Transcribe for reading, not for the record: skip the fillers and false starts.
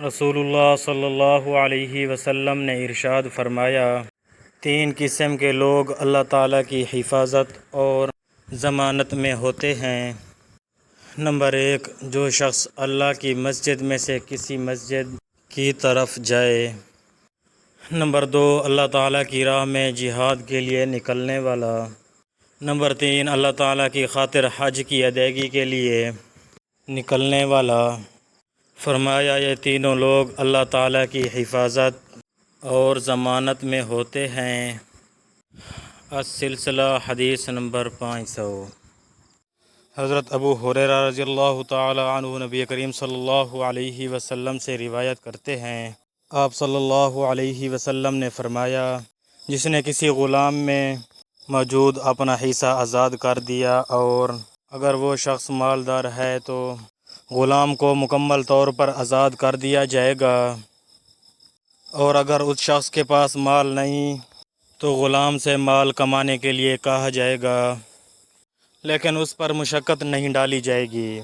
رسول اللہ صلی اللہ علیہ وسلم نے ارشاد فرمایا، 3 قسم کے لوگ اللہ تعالیٰ کی حفاظت اور ضمانت میں ہوتے ہیں۔ نمبر 1، جو شخص اللہ کی مسجد میں سے کسی مسجد کی طرف جائے۔ نمبر 2، اللہ تعالیٰ کی راہ میں جہاد کے لیے نکلنے والا۔ نمبر 3، اللہ تعالیٰ کی خاطر حج کی ادائیگی کے لیے نکلنے والا۔ فرمایا یہ تینوں لوگ اللہ تعالیٰ کی حفاظت اور ضمانت میں ہوتے ہیں۔ السلسلہ حدیث نمبر 500۔ حضرت ابو ہریرہ رضی اللہ تعالی عنہ نبی کریم صلی اللہ علیہ وسلم سے روایت کرتے ہیں، آپ صلی اللہ علیہ وسلم نے فرمایا، جس نے کسی غلام میں موجود اپنا حصہ آزاد کر دیا اور اگر وہ شخص مالدار ہے تو غلام کو مکمل طور پر آزاد کر دیا جائے گا، اور اگر اس شخص کے پاس مال نہیں تو غلام سے مال کمانے کے لیے کہا جائے گا، لیکن اس پر مشقت نہیں ڈالی جائے گی۔